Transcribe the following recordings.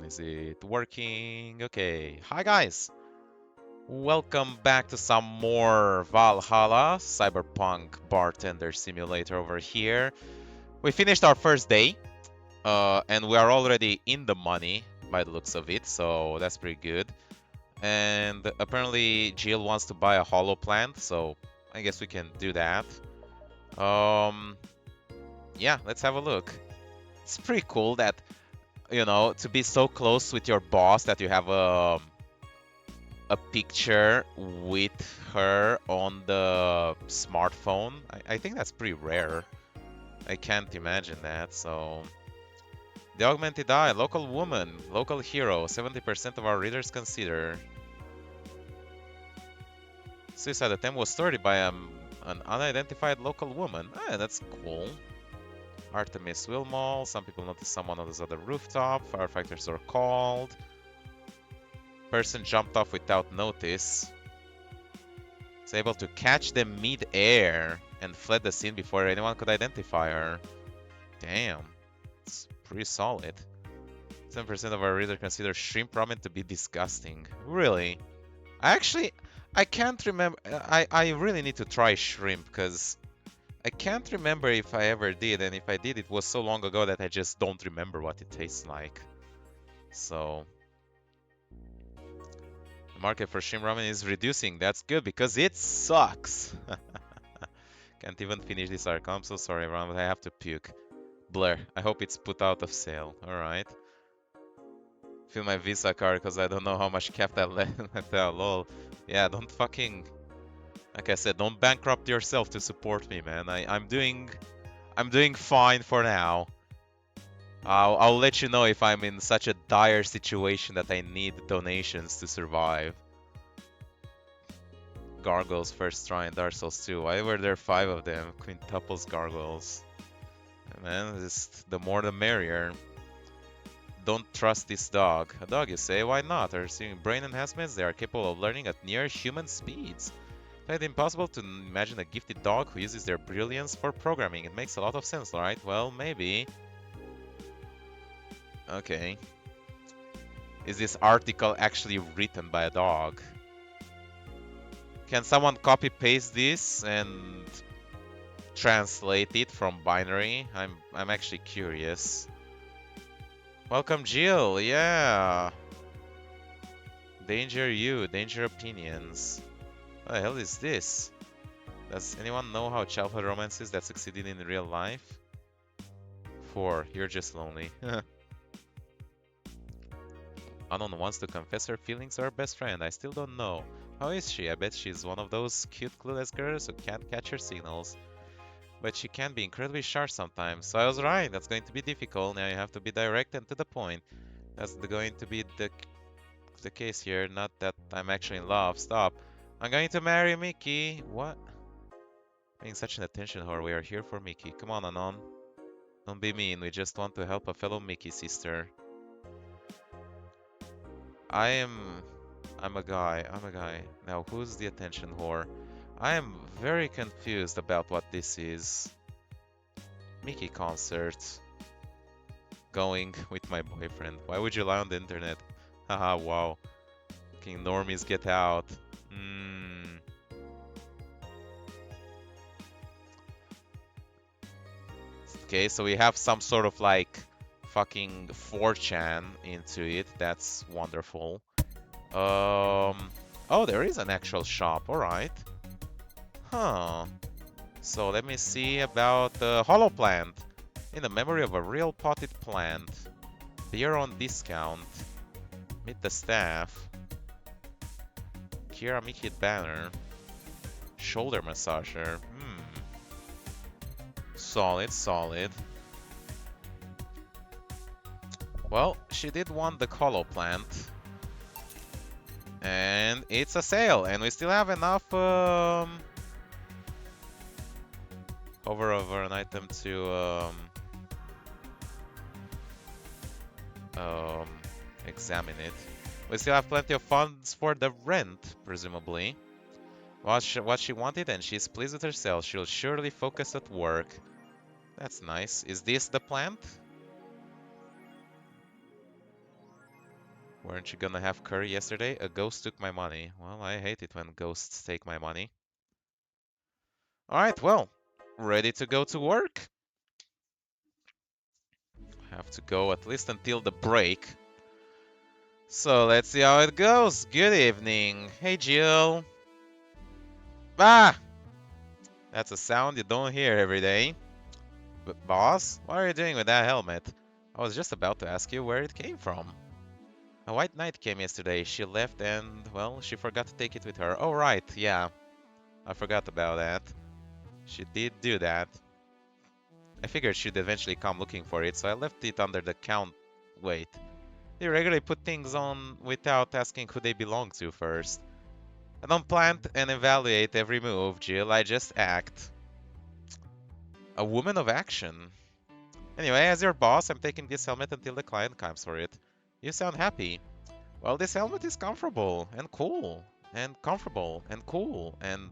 Is it working? Okay. Hi guys! Welcome back to some more Valhalla Cyberpunk Bartender Simulator over here. We finished our first day, and we are already in the money by the looks of it, so that's pretty good. And apparently Jill wants to buy a holo-plant, so I guess we can do that. Um, yeah, let's have a look. It's pretty cool that, you know, to be so close with your boss that you have a picture with her on the smartphone. I think that's pretty rare. I can't imagine that, so... The augmented eye, local woman, local hero, 70% of our readers consider. Suicide attempt was started by an unidentified local woman. Ah, that's cool. Artemis Wilmot, some people noticed someone on the rooftop, firefighters are called. Person jumped off without notice. Was able to catch them mid-air and fled the scene before anyone could identify her. Damn, it's pretty solid. 7% of our readers consider shrimp ramen to be disgusting. Really? I can't remember. I really need to try shrimp because I can't remember if I ever did, and if I did, it was so long ago that I just don't remember what it tastes like. So, the market for shrimp ramen is reducing. That's good because it sucks. Can't even finish this arc. I'm so sorry, everyone, but I have to puke. Blur. I hope it's put out of sale. Alright. Fill my Visa card because I don't know how much capital left. Lol. Yeah, don't fucking... Like I said, don't bankrupt yourself to support me, man. I'm doing fine for now. I'll let you know if I'm in such a dire situation that I need donations to survive. Gargoyles first try in Dark Souls 2. Why were there 5 of them? Quintuples gargoyles. Man, the more the merrier. Don't trust this dog. A dog, you say? Why not? Are seeing brain enhancements? They are capable of learning at near human speeds. It's impossible to imagine a gifted dog who uses their brilliance for programming. It makes a lot of sense, right? Well, maybe. Okay. Is this article actually written by a dog? Can someone copy-paste this and translate it from binary? I'm actually curious. Welcome, Jill. Yeah. Danger you, danger opinions. What the hell is this? Does anyone know how childhood romances that succeeded in real life? 4. You're just lonely. Unknown wants to confess her feelings to her best friend. I still don't know. How is she? I bet she's one of those cute clueless girls who can't catch her signals. But she can be incredibly sharp sometimes. So I was right. That's going to be difficult. Now you have to be direct and to the point. That's going to be the case here. Not that I'm actually in love. Stop. I'm going to marry Mickey. What? Being such an attention whore, we are here for Mickey. Come on, Anon. Don't be mean. We just want to help a fellow Mickey sister. I'm a guy. Now, who's the attention whore? I am very confused about what this is. Mickey concert. Going with my boyfriend. Why would you lie on the internet? Haha, wow. Fucking normies, get out. Okay, so we have some sort of like fucking 4chan into it. That's wonderful. Oh, there is an actual shop. Alright. Huh. So let me see about the holo-plant. In the memory of a real potted plant. Beer on discount. Meet the staff. Ceramic banner. Shoulder massager. Solid, solid. Well, she did want the holo-plant. And it's a sale, and we still have enough hover over an item to examine it. We still have plenty of funds for the rent, presumably. What she wanted, and she's pleased with herself. She'll surely focus at work. That's nice. Is this the plant? Weren't you gonna have curry yesterday? A ghost took my money. Well, I hate it when ghosts take my money. Alright, well, ready to go to work? Have to go at least until the break. So let's see how it goes. Good evening. Hey, Jill. Ah! That's a sound you don't hear every day. But boss, what are you doing with that helmet? I was just about to ask you where it came from. A white knight came yesterday. She left and, well, she forgot to take it with her. Oh, right, yeah. I forgot about that. She did do that. I figured she'd eventually come looking for it, so I left it under the count. Wait. They regularly put things on without asking who they belong to first. I don't plant and evaluate every move, Jill. I just act. A woman of action. Anyway, as your boss, I'm taking this helmet until the client comes for it. You sound happy. Well, this helmet is comfortable and cool and comfortable and cool and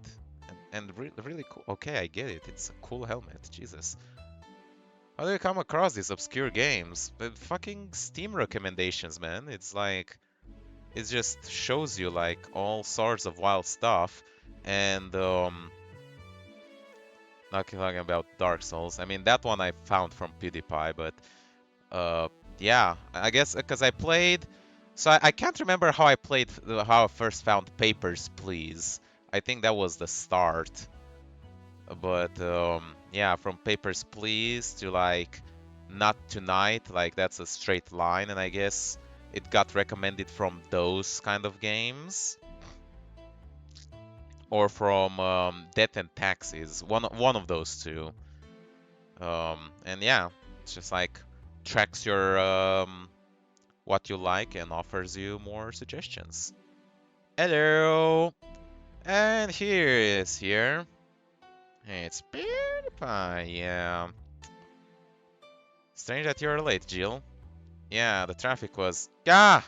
really cool. Okay, I get it. It's a cool helmet. Jesus. How do you come across these obscure games? The fucking Steam recommendations, man. It's like it just shows you like all sorts of wild stuff and not talking about Dark Souls. I mean, that one I found from PewDiePie, but yeah, I guess because I played. So I can't remember how I played, how I first found Papers, Please. I think that was the start. But yeah, from Papers, Please to like Not Tonight, like that's a straight line, and I guess it got recommended from those kind of games. Or from Death and Taxes, one of those two. And yeah, it's just like tracks your what you like and offers you more suggestions. Hello, and here is here. It's PewDiePie, yeah. Strange that you're late, Jill. Yeah, the traffic was. Ah!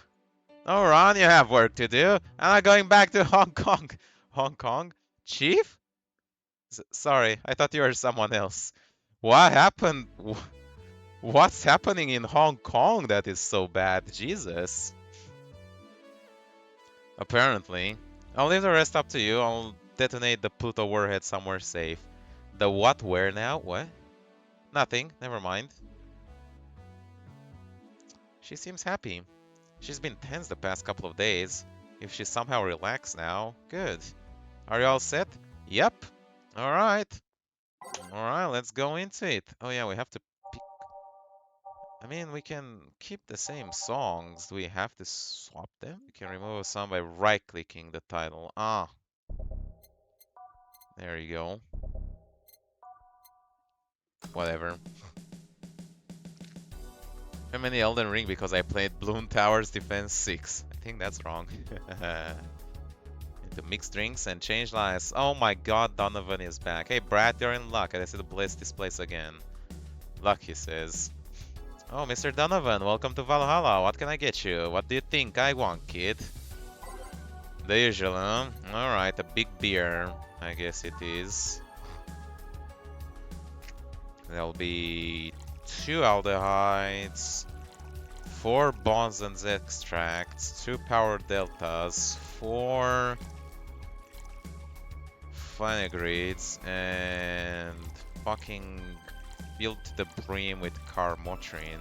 No, Ron, you have work to do. I'm not going back to Hong Kong. Hong Kong? Chief? Sorry, I thought you were someone else. What happened? What's happening in Hong Kong that is so bad? Jesus. Apparently. I'll leave the rest up to you. I'll detonate the Pluto warhead somewhere safe. The what? Where now? What? Nothing. Never mind. She seems happy. She's been tense the past couple of days. If she's somehow relaxed now, good. Are you all set? Yep. Alright. Alright, let's go into it. Oh yeah, we have to pick... I mean, we can keep the same songs. Do we have to swap them? We can remove a song by right-clicking the title. Ah. There you go. Whatever. I'm in the Elden Ring because I played Bloom Towers Defense 6. I think that's wrong. To mix drinks and change lives. Oh my god, Donovan is back. Hey Brad, you're in luck. I decided to bless this place again. Luck, he says. Oh, Mr. Donovan, welcome to Valhalla. What can I get you? What do you think I want, kid? The usual, huh? Alright, a big beer. I guess it is. There'll be 2 aldehydes, 4 bonds and extracts, 2 power deltas, 4 fenugreeks, and fucking filled to the brim with carmotrin.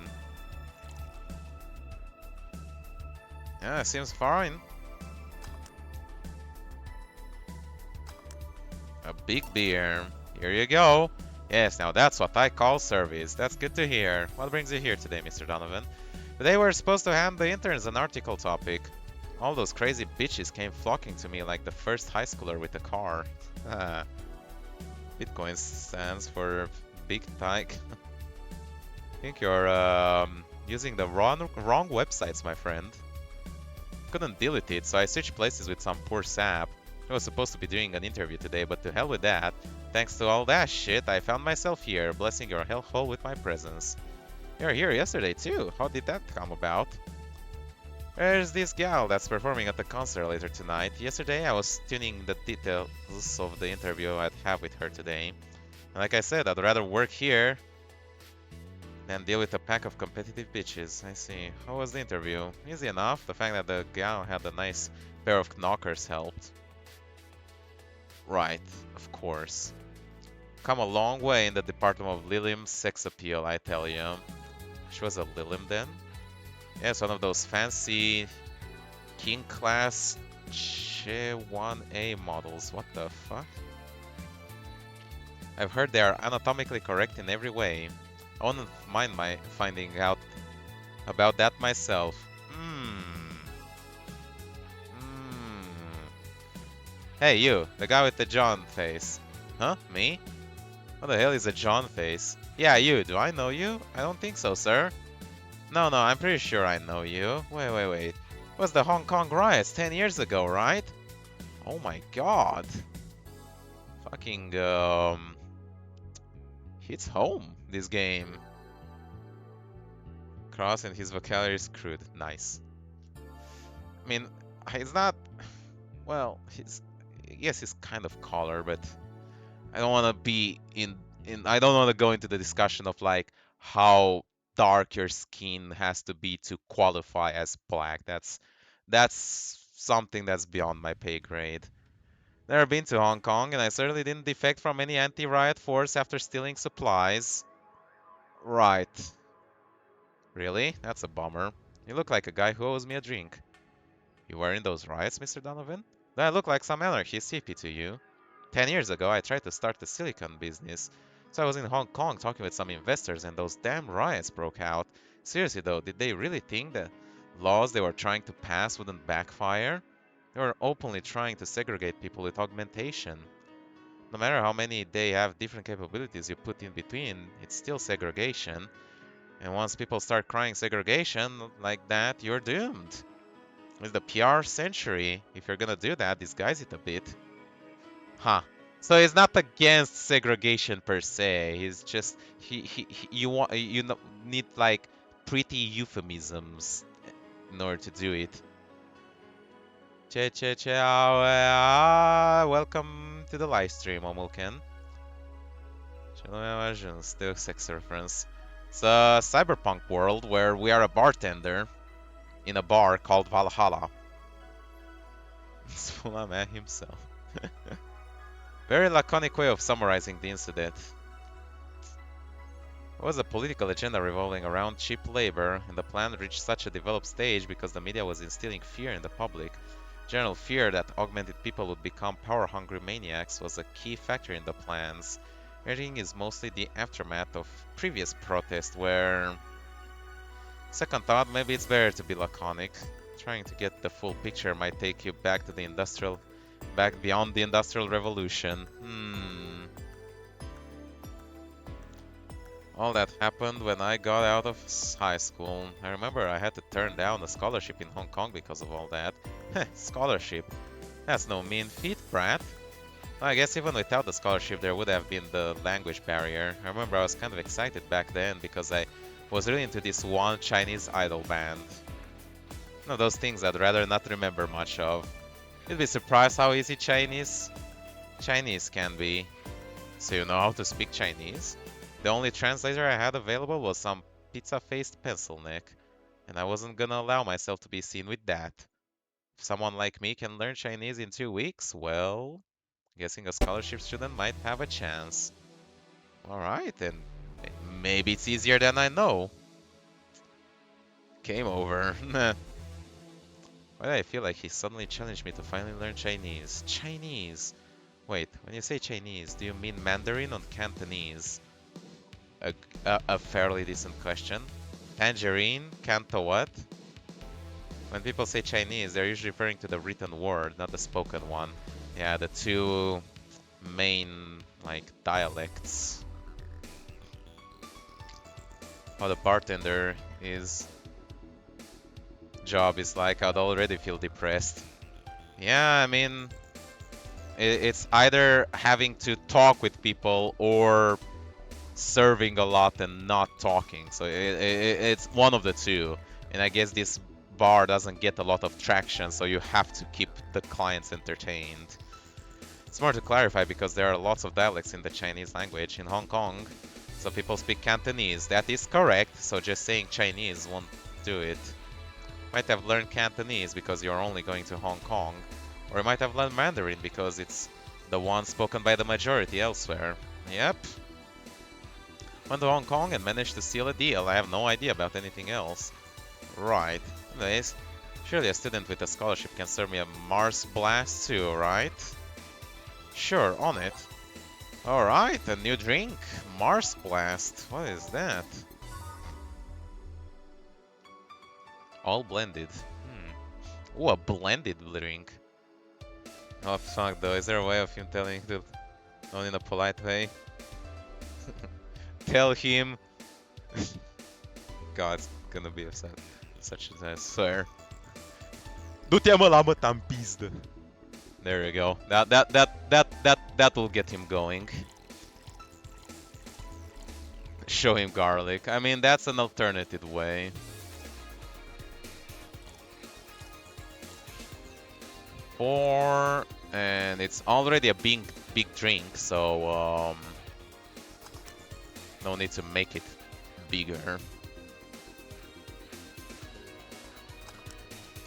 Yeah, seems fine. A big beer. Here you go. Yes, now that's what I call service. That's good to hear. What brings you here today, Mr. Donovan? Today we're supposed to hand the interns an article topic. All those crazy bitches came flocking to me like the first high schooler with a car. Bitcoin stands for Big Tyke. I think you're using the wrong websites, my friend. Couldn't delete it, so I switched places with some poor sap. I was supposed to be doing an interview today, but to hell with that. Thanks to all that shit, I found myself here, blessing your hellhole with my presence. You were here yesterday too. How did that come about? There's this gal that's performing at the concert later tonight. Yesterday I was tuning the details of the interview I'd have with her today. And like I said, I'd rather work here Then deal with a pack of competitive bitches. I see. How was the interview? Easy enough. The fact that the gal had a nice pair of knockers helped. Right, of course. Come a long way in the department of Lilim's sex appeal, I tell you. She was a Lilim then? Yes, one of those fancy King class Che 1A models. What the fuck? I've heard they are anatomically correct in every way. I wouldn't mind my finding out about that myself. Hey, you, the guy with the John face. Huh? Me? What the hell is a John face? Yeah, you. Do I know you? I don't think so, sir. No, I'm pretty sure I know you. Wait. It was the Hong Kong riots 10 years ago, right? Oh my god. Fucking, hits home, this game. Cross and his vocabulary is crude. Nice. I mean, he's not... Well, yes, he's kind of color, but I don't want to be I don't want to go into the discussion of like how dark your skin has to be to qualify as black. That's something that's beyond my pay grade. Never been to Hong Kong, and I certainly didn't defect from any anti-riot force after stealing supplies. Right. Really? That's a bummer. You look like a guy who owes me a drink. You were in those riots, Mr. Donovan? Do I look like some anarchy CP to you? 10 years ago, I tried to start the silicon business. So I was in Hong Kong talking with some investors and those damn riots broke out. Seriously though, did they really think the laws they were trying to pass wouldn't backfire? They were openly trying to segregate people with augmentation. No matter how many they have different capabilities you put in between, it's still segregation. And once people start crying segregation like that, you're doomed. It's the PR century. If you're gonna do that, disguise it a bit. Huh. So he's not against segregation per se. He's just you need like pretty euphemisms in order to do it. Welcome to the live stream, Omulken. Still sex reference. It's a cyberpunk world where we are a bartender in a bar called Valhalla. It's Fulham himself. Very laconic way of summarizing the incident. It was a political agenda revolving around cheap labor, and the plan reached such a developed stage because the media was instilling fear in the public. General fear that augmented people would become power-hungry maniacs was a key factor in the plans. Everything is mostly the aftermath of previous protests where... Second thought, maybe it's better to be laconic. Trying to get the full picture might take you back to the back beyond the Industrial Revolution. All that happened when I got out of high school. I remember I had to turn down a scholarship in Hong Kong because of all that. Heh, scholarship. That's no mean feat, brat. I guess even without the scholarship there would have been the language barrier. I remember I was kind of excited back then because I was really into this one Chinese idol band. One of those things I'd rather not remember much of. You'd be surprised how easy Chinese can be. So you know how to speak Chinese? The only translator I had available was some pizza-faced pencil neck, and I wasn't gonna allow myself to be seen with that. If someone like me can learn Chinese in 2 weeks, well, guessing a scholarship student might have a chance. Alright, then maybe it's easier than I know. Game over. Why do I feel like he suddenly challenged me to finally learn Chinese? Chinese! Wait, when you say Chinese, do you mean Mandarin or Cantonese? A fairly decent question. Tangerine? Canto what? When people say Chinese, they're usually referring to the written word, not the spoken one. Yeah, the two main, like, dialects. How the bartender job is like, I'd already feel depressed. Yeah, I mean, it's either having to talk with people or serving a lot and not talking. So it's one of the two. And I guess this bar doesn't get a lot of traction, so you have to keep the clients entertained. It's more to clarify because there are lots of dialects in the Chinese language. In Hong Kong, So people speak Cantonese. That is correct. So just saying Chinese won't do it. Might have learned Cantonese because you're only going to Hong Kong. Or you might have learned Mandarin because it's the one spoken by the majority elsewhere. Yep. Went to Hong Kong and managed to seal a deal. I have no idea about anything else. Right. Anyways, surely a student with a scholarship can serve me a Mars Blast too, right? Sure, on it. Alright, a new drink. Mars Blast. What is that? All blended. Ooh, a blended drink. Oh fuck though, is there a way of him telling to... not in a polite way? Tell him... God, it's gonna be upset. Such as I swear. There you go. That will get him going. Show him garlic. I mean, that's an alternative way. Four, and it's already a big drink, so no need to make it bigger.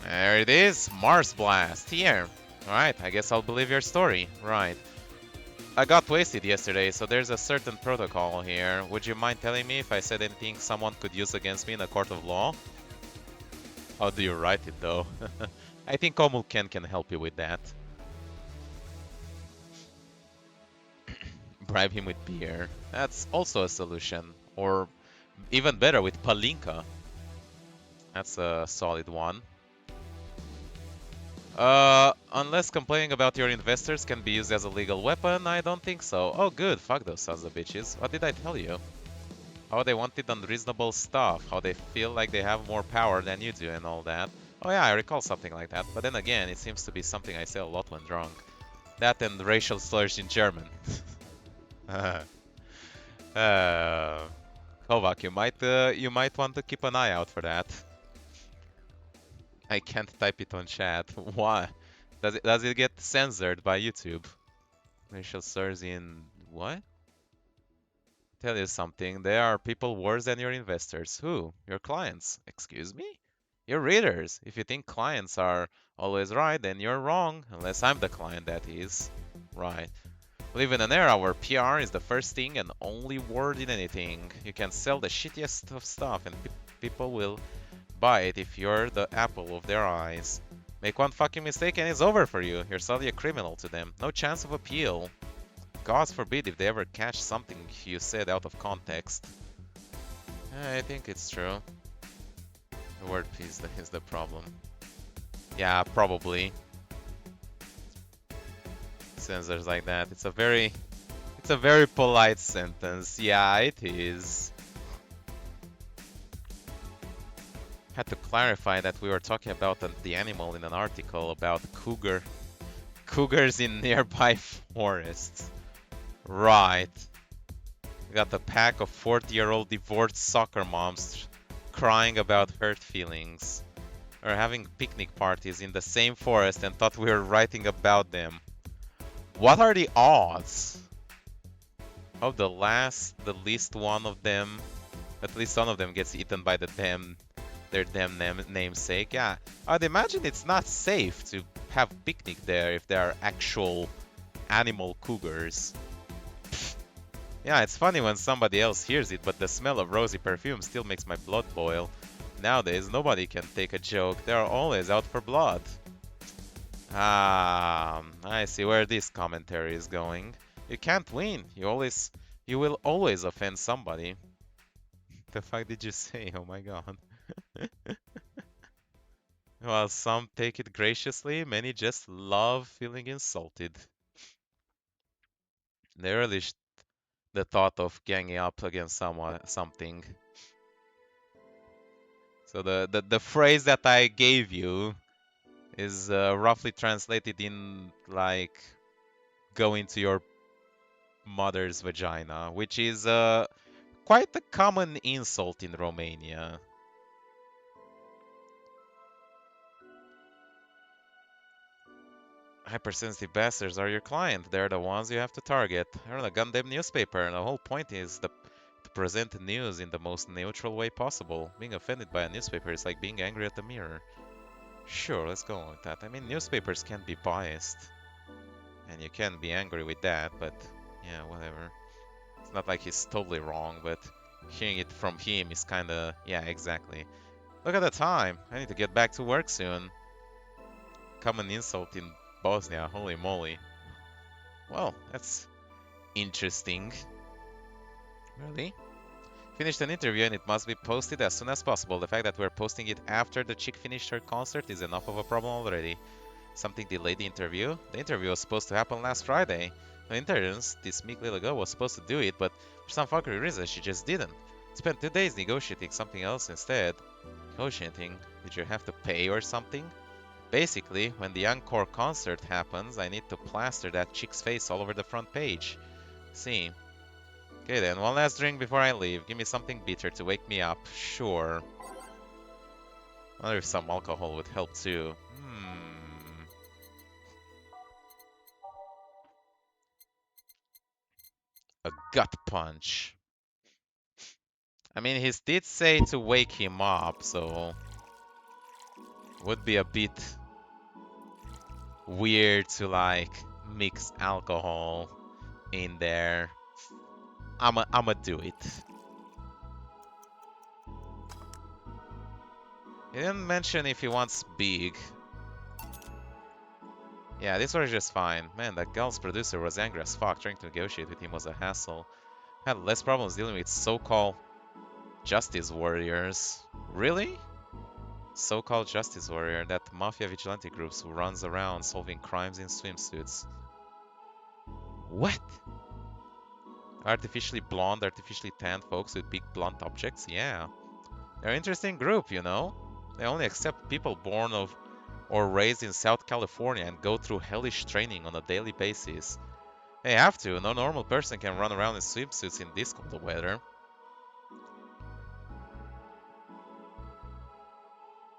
There it is, Mars Blast, here. Alright, I guess I'll believe your story. Right. I got wasted yesterday, so there's a certain protocol here. Would you mind telling me if I said anything someone could use against me in a court of law? How do you write it, though? I think Ken can help you with that. Bribe him with beer. That's also a solution. Or even better, with Palinka. That's a solid one. Unless complaining about your investors can be used as a legal weapon, I don't think so. Oh good, fuck those sons of bitches. What did I tell you? How they wanted unreasonable stuff, how they feel like they have more power than you do and all that. Oh yeah, I recall something like that, but then again, it seems to be something I say a lot when drunk. That and racial slurs in German. Kovac, you might want to keep an eye out for that. I can't type it on chat. Why? Does it get censored by YouTube? Racial slurs in what? Tell you something. There are people worse than your investors. Who? Your clients. Excuse me? Your readers. If you think clients are always right, then you're wrong. Unless I'm the client, that is. Right. We live in an era where PR is the first thing and only word in anything. You can sell the shittiest of stuff and people will buy it if you're the apple of their eyes. Make one fucking mistake and it's over for you. You're suddenly a criminal to them. No chance of appeal. God forbid if they ever catch something you said out of context. I think it's true. The word piece is the problem. Yeah, probably. Censors like that. It's a very polite sentence. Yeah, it is. Had to clarify that we were talking about the animal in an article about cougars in nearby forests. Right. We got the pack of 40-year-old divorced soccer moms crying about hurt feelings. Or having picnic parties in the same forest and thought we were writing about them. What are the odds of the least one of them, at least one of them gets eaten by their damn namesake? Yeah, I'd imagine it's not safe to have picnic there if there are actual animal cougars. Yeah, it's funny when somebody else hears it, but the smell of rosy perfume still makes my blood boil. Nowadays, nobody can take a joke. They are always out for blood. I see where this commentary is going. You can't win. You will always offend somebody. The fuck did you say? Oh my god. While some take it graciously, many just love feeling insulted. They relish the thought of ganging up against something. So the phrase that I gave you is roughly translated in like go into your mother's vagina, which is quite a common insult in Romania. Hypersensitive bastards are your client. They're the ones you have to target. I run a goddamn newspaper, and the whole point is to present news in the most neutral way possible. Being offended by a newspaper is like being angry at the mirror. Sure, let's go with that. I mean, newspapers can be biased. And you can be angry with that, but yeah, whatever. It's not like he's totally wrong, but hearing it from him is kinda... Yeah, exactly. Look at the time. I need to get back to work soon. Common insult in Bosnia, holy moly. Well, that's interesting. Really? Finished an interview and it must be posted as soon as possible. The fact that we're posting it after the chick finished her concert is enough of a problem already. Something delayed the interview? The interview was supposed to happen last Friday. The interns, this meek little girl, was supposed to do it, but for some fuckery reason she just didn't. Spent 2 days negotiating something else instead. Negotiating? Did you have to pay or something? Basically, when the encore concert happens, I need to plaster that chick's face all over the front page. See. Okay then, one last drink before I leave. Give me something bitter to wake me up. Sure. I wonder if some alcohol would help too. A gut punch. I mean, he did say to wake him up, so... Would be a bit weird to, like, mix alcohol in there. I'ma do it. He didn't mention if he wants big. Yeah, this was just fine. Man, that girl's producer was angry as fuck. Trying to negotiate with him was a hassle. Had less problems dealing with so-called justice warriors. Really? So-called justice warrior, that mafia vigilante groups who runs around solving crimes in swimsuits. What? Artificially blonde, artificially tanned folks with big blunt objects? Yeah. They're an interesting group, you know? They only accept people born of or raised in South California and go through hellish training on a daily basis. They have to. No normal person can run around in swimsuits in this cold weather.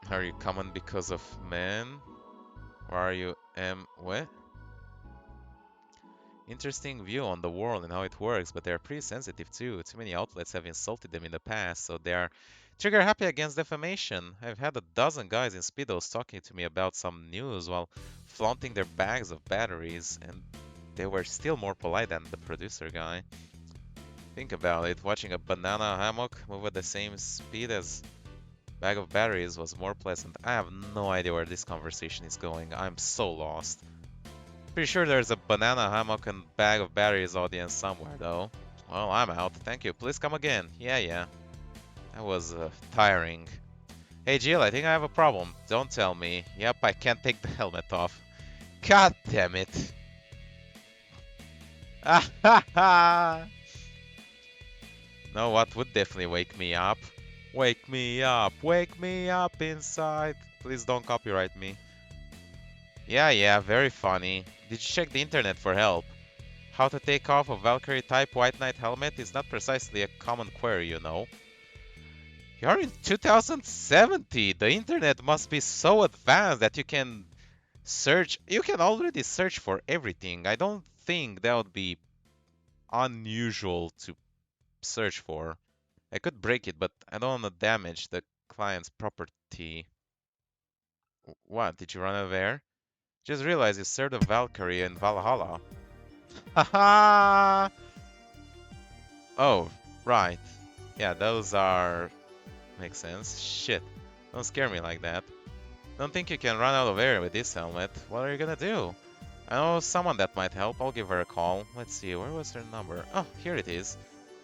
Are you common because of men? Or are you what? Interesting view on the world and how it works, but they're pretty sensitive too. Too many outlets have insulted them in the past, so they are trigger happy against defamation. I've had a dozen guys in Speedos talking to me about some news while flaunting their bags of batteries, and they were still more polite than the producer guy. Think about it, watching a banana hammock move at the same speed as bag of batteries was more pleasant. I have no idea where this conversation is going. I'm so lost. Pretty sure there's a banana hammock and bag of batteries audience somewhere, though. Well, I'm out. Thank you. Please come again. Yeah. That was tiring. Hey, Jill, I think I have a problem. Don't tell me. Yep, I can't take the helmet off. God damn it. Ah ha ha! No, what would definitely wake me up? Wake me up inside. Please don't copyright me. Yeah, very funny. Did you check the internet for help? How to take off a Valkyrie type White Knight helmet is not precisely a common query, you know. You're in 2070! The internet must be so advanced that you can search. You can already search for everything. I don't think that would be unusual to search for. I could break it, but I don't want to damage the client's property. What? Did you run over there? Just realized you served a Valkyrie in Valhalla. Haha! Oh, right. Yeah, those are... Makes sense. Shit. Don't scare me like that. Don't think you can run out of air with this helmet. What are you gonna do? I know someone that might help. I'll give her a call. Let's see, where was her number? Oh, here it is.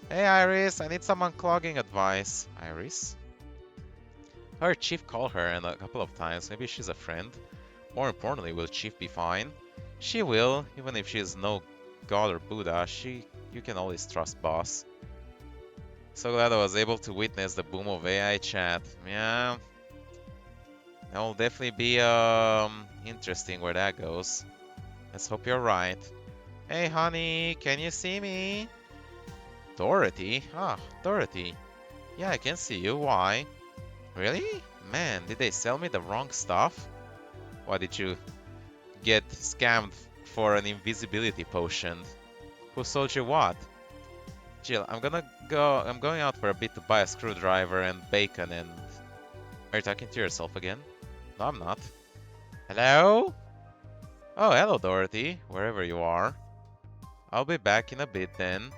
Hey Iris, I need some unclogging advice. Iris? Her chief called her and a couple of times. Maybe she's a friend. More importantly, will Chief be fine? She will, even if she's no god or Buddha. You can always trust boss. So glad I was able to witness the boom of AI chat. Yeah, that will definitely be interesting where that goes. Let's hope you're right. Hey honey, can you see me? Dorothy? Ah, Dorothy. Yeah, I can see you. Why? Really? Man, did they sell me the wrong stuff? Why did you get scammed for an invisibility potion? Who sold you what? Jill, I'm gonna I'm going out for a bit to buy a screwdriver and bacon and... Are you talking to yourself again? No, I'm not. Hello? Oh, hello, Dorothy, wherever you are. I'll be back in a bit then.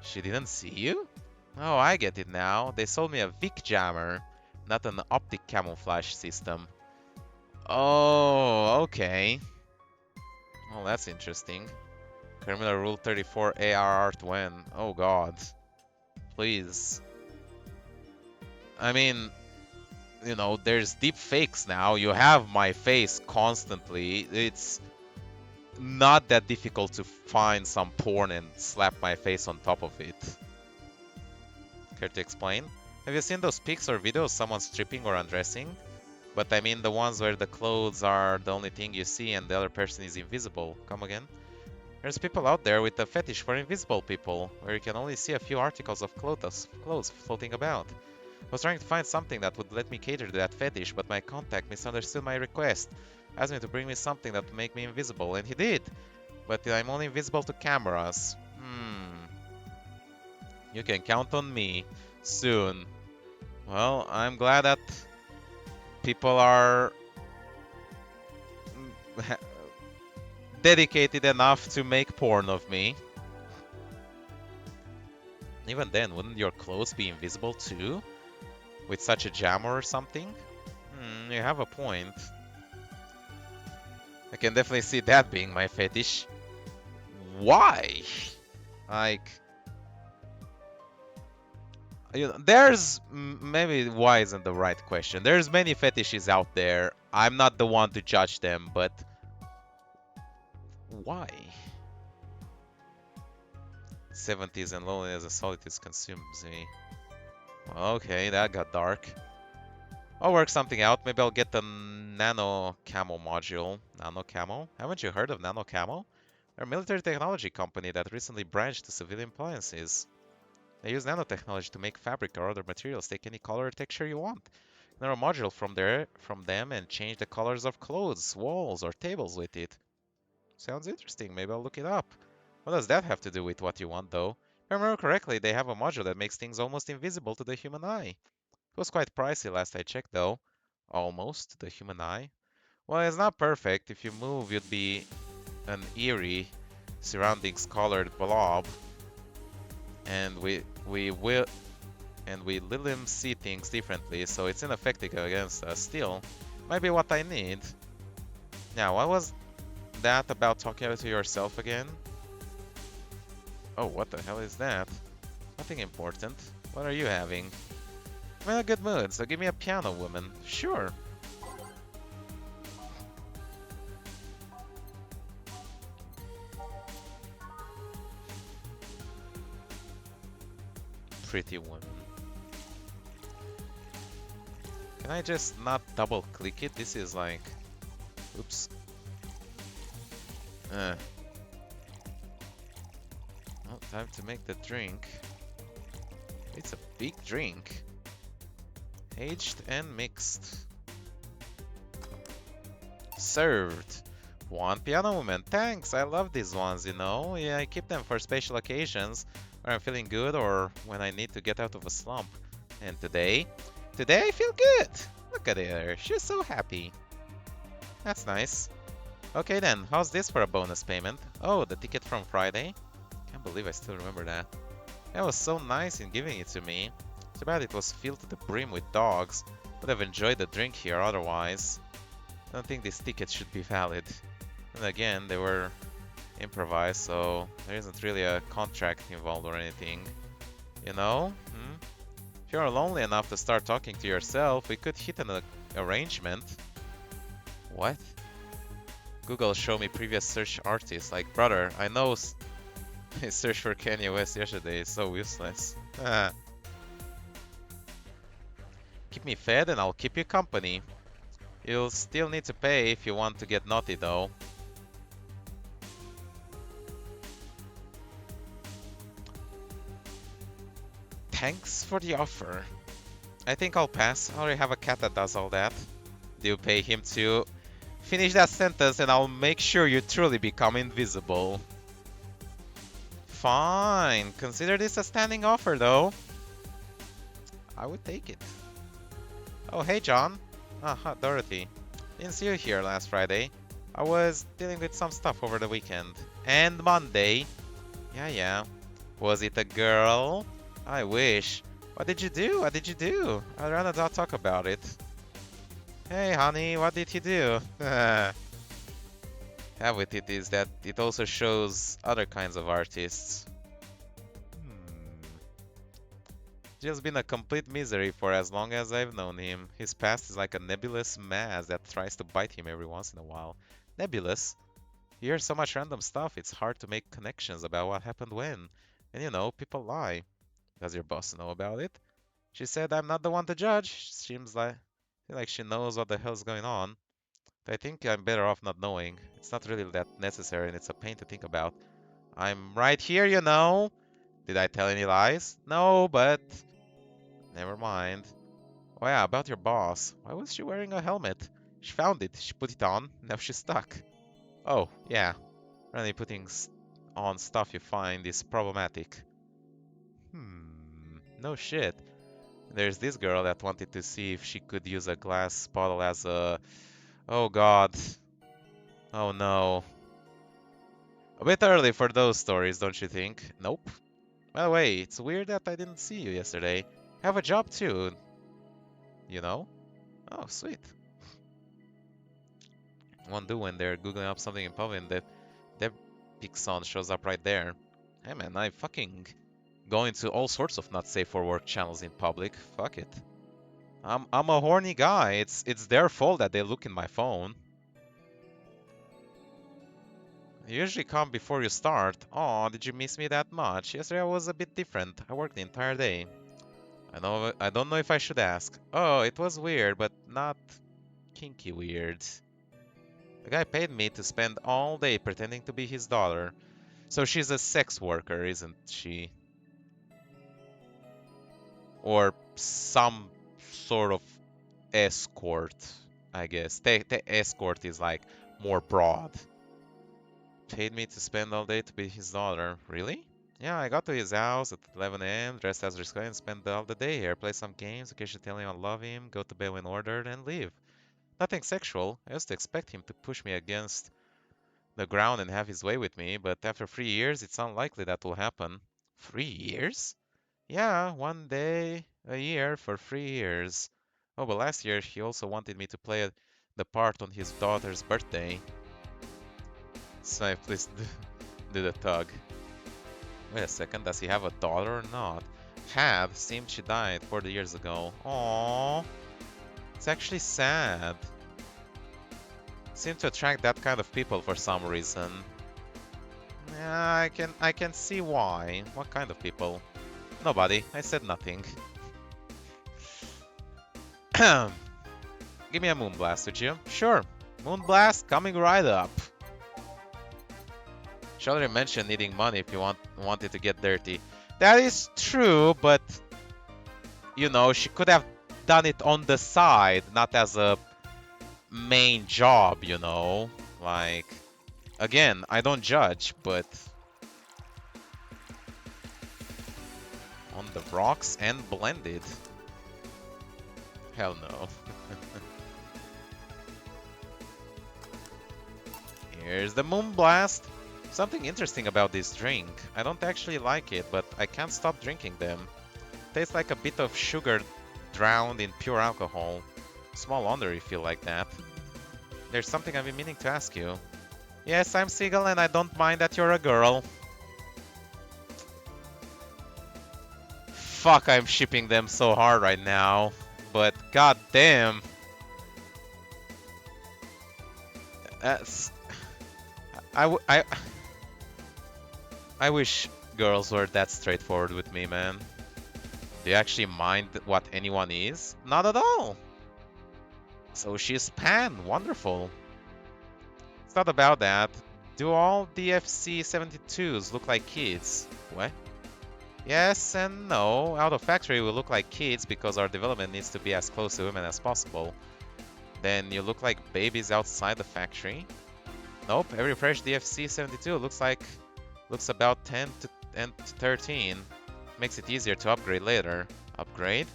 She didn't see you? Oh, I get it now. They sold me a Vic jammer, not an optic camouflage system. Oh, okay. Well, that's interesting. Criminal Rule 34 AR art when? Oh god. Please. I mean, you know, there's deep fakes now. You have my face constantly. It's not that difficult to find some porn and slap my face on top of it. Care to explain? Have you seen those pics or videos someone stripping or undressing? But I mean the ones where the clothes are the only thing you see and the other person is invisible. Come again? There's people out there with a fetish for invisible people, where you can only see a few articles of clothes floating about. I was trying to find something that would let me cater to that fetish, but my contact misunderstood my request. Asked me to bring me something that would make me invisible, and he did! But I'm only invisible to cameras. You can count on me. Soon. Well, I'm glad that people are dedicated enough to make porn of me. Even then, wouldn't your clothes be invisible too? With such a jammer or something? You have a point. I can definitely see that being my fetish. Why? Like... You know, there's... Maybe why isn't the right question. There's many fetishes out there. I'm not the one to judge them, but... Why? 70s and loneliness and solitude consumes me. Well, okay, that got dark. I'll work something out. Maybe I'll get the nano camo module. Nano camo? Haven't you heard of nano camo? They're a military technology company that recently branched to civilian appliances. They use nanotechnology to make fabric or other materials take any color or texture you want. Nano module from them and change the colors of clothes, walls, or tables with it. Sounds interesting. Maybe I'll look it up. What does that have to do with what you want, though? If I remember correctly, they have a module that makes things almost invisible to the human eye. It was quite pricey last I checked, though. Almost, the human eye. Well, it's not perfect. If you move, you'd be an eerie, surroundings-colored blob. And we let him see things differently, so it's ineffective against us. Still, might be what I need. Now, what was that about talking to yourself again? Oh, what the hell is that? Nothing important. What are you having? I'm in a good mood, so give me a piano, woman. Sure. Pretty woman. Can I just not double click it? This is like... Oops. Well, time to make the drink. It's a big drink. Aged and mixed. Served. One piano woman. Thanks, I love these ones, you know. Yeah, I keep them for special occasions when I'm feeling good or when I need to get out of a slump. And today I feel good. Look at her, she's so happy. That's nice. Okay then, how's this for a bonus payment? Oh, the ticket from Friday? Can't believe I still remember that. That was so nice in giving it to me. Too bad it was filled to the brim with dogs. Would have enjoyed the drink here otherwise. I don't think these tickets should be valid. And again, they were improvised, so there isn't really a contract involved or anything. You know? If you're lonely enough to start talking to yourself, we could hit an arrangement. What? Google show me previous search artists. Like, brother, I know I searched for Kanye West yesterday. It's so useless. Keep me fed and I'll keep you company. You'll still need to pay if you want to get naughty, though. Thanks for the offer. I think I'll pass. I already have a cat that does all that. Do you pay him to... Finish that sentence and I'll make sure you truly become invisible. fine. Consider this a standing offer, though. I would take it. Oh, hey, John. Ah, Dorothy. Didn't see you here last Friday. I was dealing with some stuff over the weekend. And Monday. Yeah. Was it a girl? I wish. What did you do? What did you do? I'd rather not talk about it. Hey, honey, what did you do? Have with it is that it also shows other kinds of artists. Just been a complete misery for as long as I've known him. His past is like a nebulous mass that tries to bite him every once in a while. Nebulous? You hear so much random stuff, it's hard to make connections about what happened when. And you know, people lie. Does your boss know about it? She said I'm not the one to judge. Seems like she knows what the hell's going on. But I think I'm better off not knowing. It's not really that necessary and it's a pain to think about. I'm right here, you know. Did I tell any lies? No, but... Never mind. Oh yeah, about your boss. Why was she wearing a helmet? She found it, she put it on, now she's stuck. Oh, yeah. Randomly putting on stuff you find is problematic. No shit. There's this girl that wanted to see if she could use a glass bottle as a... Oh god. Oh no. A bit early for those stories, don't you think? Nope. By the way, it's weird that I didn't see you yesterday. I have a job too. You know? Oh, sweet. Won't do when they're googling up something in public and that Pixon shows up right there. Hey man, I fucking go into all sorts of not safe for work channels in public. Fuck it. I'm a horny guy. It's their fault that they look in my phone. You usually come before you start. Aw, did you miss me that much? Yesterday I was a bit different. I worked the entire day. I don't know if I should ask. Oh, it was weird, but not kinky weird. The guy paid me to spend all day pretending to be his daughter. So she's a sex worker, isn't she? Or some sort of escort, I guess. The escort is like more broad. Paid me to spend all day to be his daughter. Really? Yeah, I got to his house at 11 a.m., dressed as Risco and spent all the day here. Play some games, occasionally tell him I love him, go to bed when ordered, and leave. Nothing sexual. I used to expect him to push me against the ground and have his way with me, but after 3 years, it's unlikely that will happen. 3 years? Yeah, 1 day a year for 3 years. Oh, but last year he also wanted me to play the part on his daughter's birthday. So please do the tug. Wait a second, does he have a daughter or not? Had, seemed she died 40 years ago. Aww. It's actually sad. Seem to attract that kind of people for some reason. Yeah, I can see why. What kind of people? Nobody. I said nothing. Give me a moonblast, would you? Sure. Moonblast coming right up. She already mentioned needing money if you wanted to get dirty. That is true, but you know, she could have done it on the side, not as a main job, you know? Like, again, I don't judge, but on the rocks and blended. Hell no. Here's the moonblast. Something interesting about this drink. I don't actually like it, but I can't stop drinking them. Tastes like a bit of sugar drowned in pure alcohol. Small wonder you feel like that. There's something I've been meaning to ask you. Yes, I'm Seagull and I don't mind that you're a girl. Fuck, I'm shipping them so hard right now. But goddamn. That's... I wish girls were that straightforward with me, man. Do you actually mind what anyone is? Not at all! So she's pan, wonderful. It's not about that. Do all DFC-72s look like kids? What? Yes and no. Out of factory we look like kids because our development needs to be as close to women as possible. Then you look like babies outside the factory. Nope, every fresh DFC-72 looks about 10 to and 13. Makes it easier to upgrade later. Upgrade?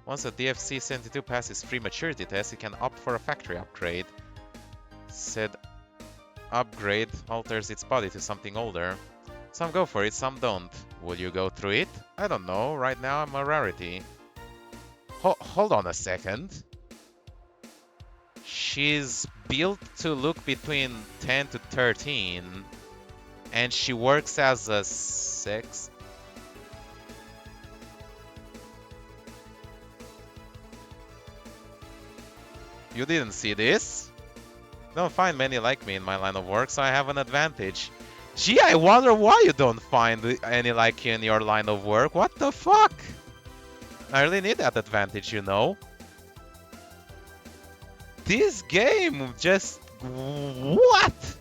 Once a DFC 72 passes free maturity test, it can opt for a factory upgrade. Said upgrade alters its body to something older. Some go for it, some don't. Will you go through it? I don't know. Right now I'm a rarity. Hold on a second. She's built to look between 10 to 13. And she works as a 6. You didn't see this? Don't find many like me in my line of work, so I have an advantage. Gee, I wonder why you don't find any like you in your line of work. What the fuck? I really need that advantage, you know? This game just... What?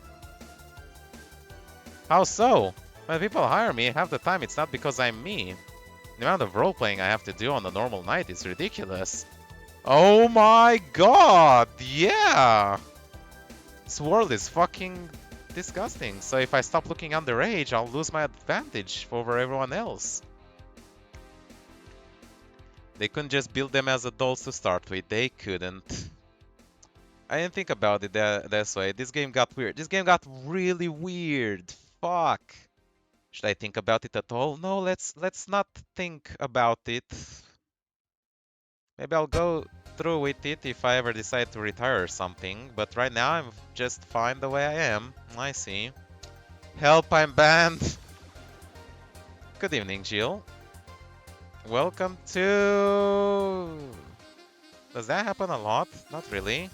How so? When people hire me, half the time it's not because I'm me. The amount of role-playing I have to do on a normal night is ridiculous. Oh my god! Yeah! This world is fucking disgusting. So if I stop looking underage, I'll lose my advantage over everyone else. They couldn't just build them as adults to start with. They couldn't. I didn't think about it this way. This game got weird. This game got really weird. Fuck. Should I think about it at all? No, let's not think about it. Maybe I'll go through with it if I ever decide to retire or something. But right now I'm just fine the way I am. I see. Help, I'm banned. Good evening, Jill. Welcome to... Does that happen a lot? Not really.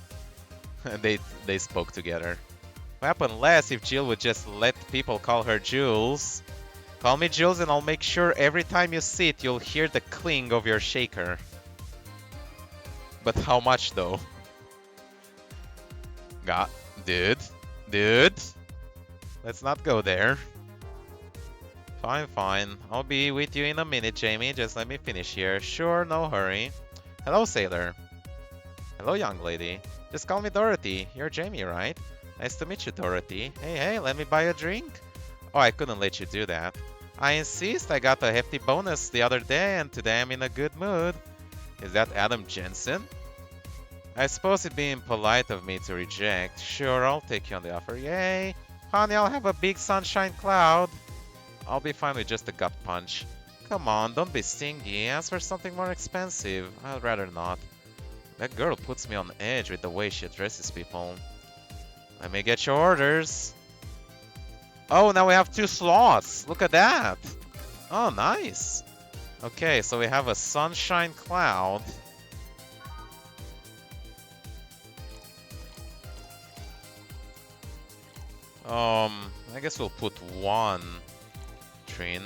They spoke together. It would happen less if Jill would just let people call her Jules. Call me Jules and I'll make sure every time you sit you'll hear the cling of your shaker. But how much though? Dude. Let's not go there. Fine. I'll be with you in a minute, Jamie. Just let me finish here. Sure, no hurry. Hello, sailor. Hello, young lady. Just call me Dorothy. You're Jamie, right? Nice to meet you, Dorothy. Hey, let me buy you a drink? Oh, I couldn't let you do that. I insist. I got a hefty bonus the other day, and today I'm in a good mood. Is that Adam Jensen? I suppose it'd be impolite of me to reject. Sure, I'll take you on the offer. Yay! Honey, I'll have a big sunshine cloud. I'll be fine with just a gut punch. Come on, don't be stingy. Ask for something more expensive. I'd rather not. That girl puts me on edge with the way she addresses people. Let me get your orders. Oh, now we have 2 slots. Look at that. Oh, nice. Okay, so we have a sunshine cloud. I guess we'll put 1 Trin.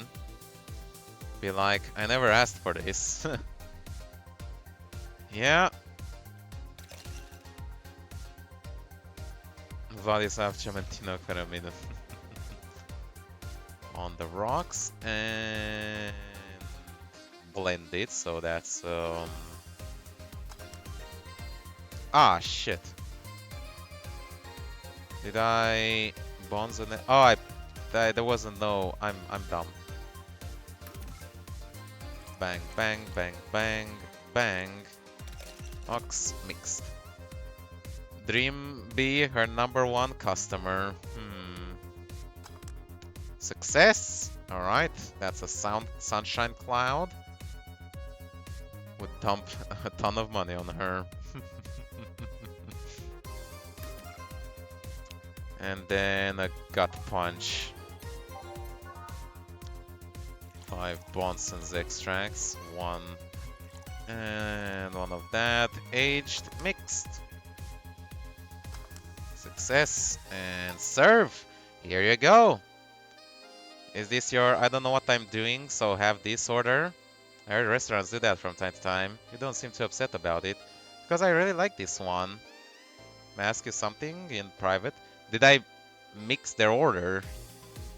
Be like, I never asked for this. Yeah. Vladislav Cementino caramida. On the rocks and blend it, so that's ah, shit. Did I bonds on it? Oh, there wasn't no. I'm dumb. Bang, bang, bang, bang, bang. Ox mixed. Dream be her #1 customer. Success. All right, that's a sunshine cloud. Would dump a ton of money on her. And then a gut punch. 5 Bonson's extracts. 1. And 1 of that. Aged, mixed. Success. And serve. Here you go. Is this your... I don't know what I'm doing, so have this order. I heard restaurants do that from time to time. You don't seem too upset about it. Because I really like this one. May I ask you something in private? Did I mix their order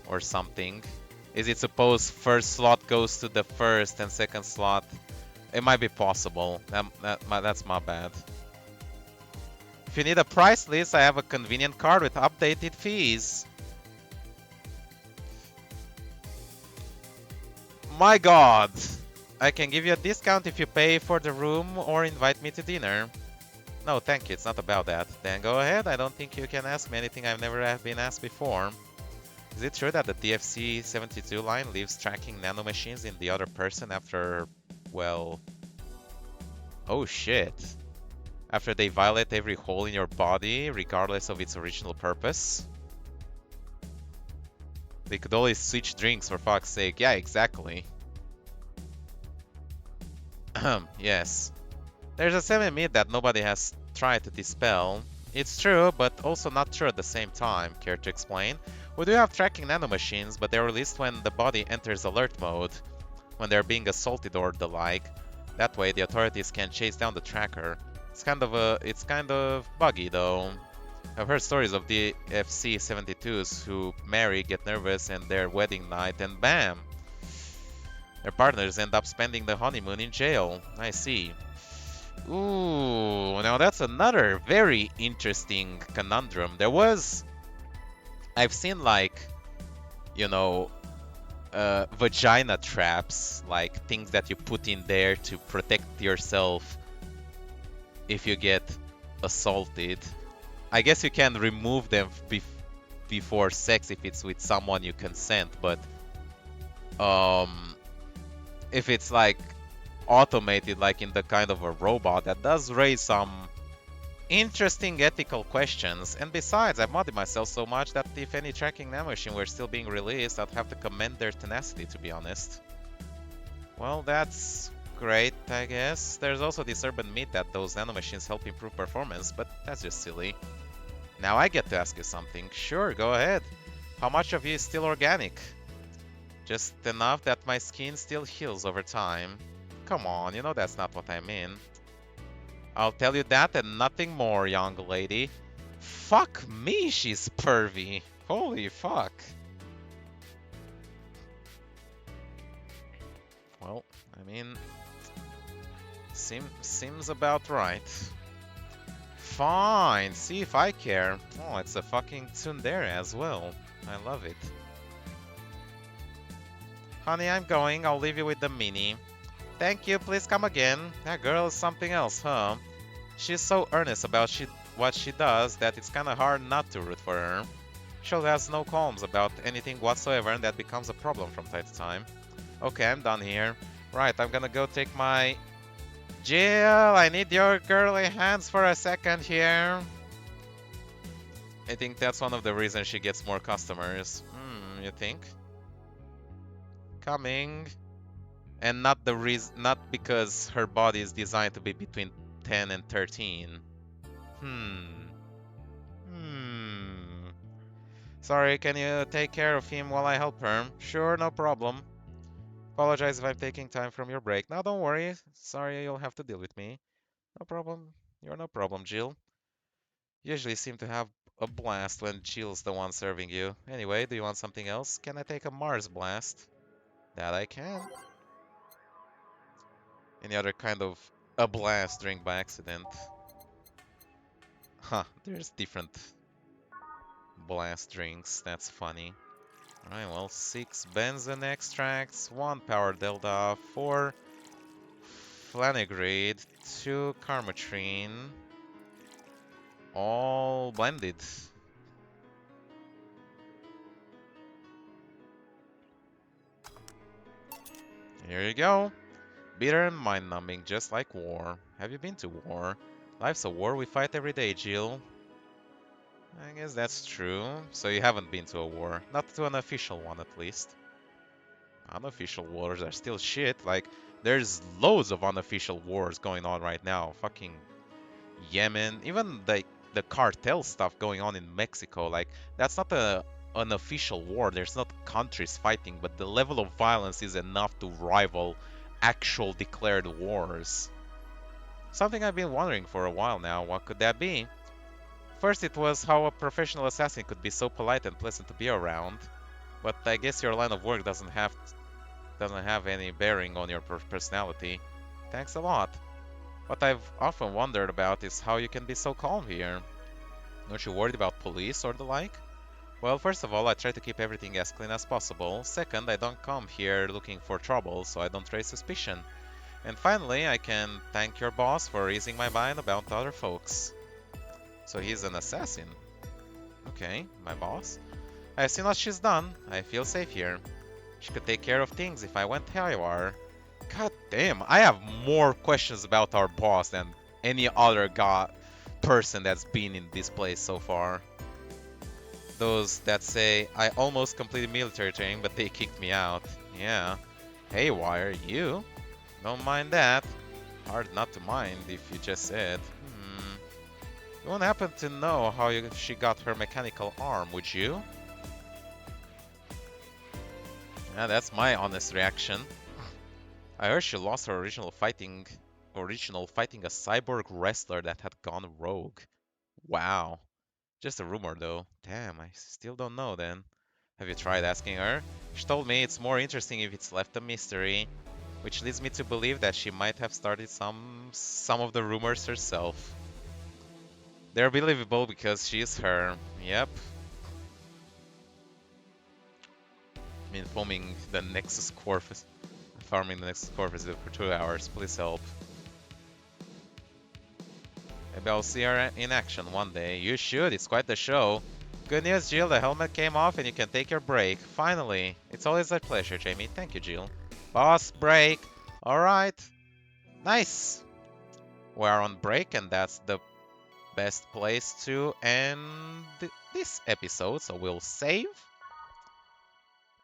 or something? Is it supposed first slot goes to the first and second slot? It might be possible. That's my bad. If you need a price list, I have a convenient card with updated fees. My god! I can give you a discount if you pay for the room or invite me to dinner. No, thank you, it's not about that. Then go ahead, I don't think you can ask me anything I've never have been asked before. Is it true that the DFC-72 line leaves tracking nanomachines in the other person after, well... Oh shit. After they violate every hole in your body, regardless of its original purpose? They could always switch drinks, for fuck's sake. Yeah, exactly. Yes. There's a semi-myth that nobody has tried to dispel. It's true, but also not true at the same time. Care to explain? We do have tracking nanomachines, but they're released when the body enters alert mode, when they're being assaulted or the like. That way, the authorities can chase down the tracker. It's kind of buggy though. I've heard stories of the FC-72s who marry, get nervous in their wedding night, and bam! Their partners end up spending the honeymoon in jail. I see. Ooh, now that's another very interesting conundrum. I've seen like, you know, vagina traps, like things that you put in there to protect yourself if you get assaulted. I guess you can remove them before sex if it's with someone you consent, but if it's like automated, like in the kind of a robot, that does raise some interesting ethical questions. And besides, I've modded myself so much that if any tracking nanomachine were still being released, I'd have to commend their tenacity, to be honest. Well, that's great, I guess. There's also this urban myth that those nanomachines help improve performance, but that's just silly. Now I get to ask you something. Sure, go ahead. How much of you is still organic? Just enough that my skin still heals over time. Come on, you know that's not what I mean. I'll tell you that and nothing more, young lady. Fuck me, she's pervy. Holy fuck. Well, I mean, seems about right. Fine, see if I care. Oh, it's a fucking tsundere as well. I love it. Honey, I'm going. I'll leave you with the mini. Thank you, please come again. That girl is something else, huh? She's so earnest about what she does that it's kinda hard not to root for her. She has no qualms about anything whatsoever, and that becomes a problem from time to time. Okay, I'm done here. Right, I'm gonna go take my... Jill, I need your girly hands for a second here. I think that's one of the reasons she gets more customers. You think? Coming. And not because her body is designed to be between 10 and 13. Sorry, can you take care of him while I help her? Sure, no problem. Apologize if I'm taking time from your break. No, don't worry. Sorry, you'll have to deal with me. No problem. You're no problem, Jill. Usually seem to have a blast when Jill's the one serving you. Anyway, do you want something else? Can I take a Mars blast? That I can. Any other kind of a blast drink by accident? Huh, there's different blast drinks. That's funny. Alright, well, 6 benzene extracts, 1 power delta, 4 flanegreed, 2 carmotrine, all blended. Here you go. Bitter and mind-numbing, just like war. Have you been to war? Life's a war we fight every day, Jill. I guess that's true. So you haven't been to a war. Not to an official one, at least. Unofficial wars are still shit. Like, there's loads of unofficial wars going on right now. Fucking Yemen. Even the cartel stuff going on in Mexico. Like, that's not an official war. There's not countries fighting, but the level of violence is enough to rival actual declared wars. Something I've been wondering for a while now. What could that be? First, it was how a professional assassin could be so polite and pleasant to be around, but I guess your line of work doesn't have any bearing on your personality. Thanks a lot. What I've often wondered about is how you can be so calm here. Aren't you worried about police or the like? Well, first of all, I try to keep everything as clean as possible. Second, I don't come here looking for trouble, so I don't raise suspicion. And finally, I can thank your boss for easing my mind about other folks. So he's an assassin. Okay, my boss. I've seen what she's done. I feel safe here. She could take care of things if I went haywire. God damn, I have more questions about our boss than any other person that's been in this place so far. Those that say, I almost completed military training, but they kicked me out. Yeah. Haywire, you? Don't mind that. Hard not to mind if you just said. You won't happen to know how she got her mechanical arm, would you? Yeah, that's my honest reaction. I heard she lost her original fighting a cyborg wrestler that had gone rogue. Wow. Just a rumor though. Damn, I still don't know then. Have you tried asking her? She told me it's more interesting if it's left a mystery, which leads me to believe that she might have started some of the rumors herself. They're believable because she's her. Yep. I mean, farming the Nexus core for 2 hours. Please help. Maybe I'll see her in action one day. You should, it's quite the show. Good news, Jill, the helmet came off and you can take your break. Finally. It's always a pleasure, Jamie. Thank you, Jill. Boss break. Alright. Nice. We're on break and that's the best place to end this episode. So we'll save.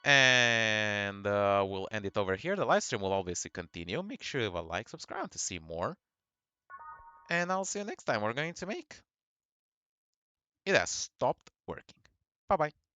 And we'll end it over here. The live stream will obviously continue. Make sure you have a like, subscribe to see more. And I'll see you next time. We're going to make. It has stopped working. Bye bye.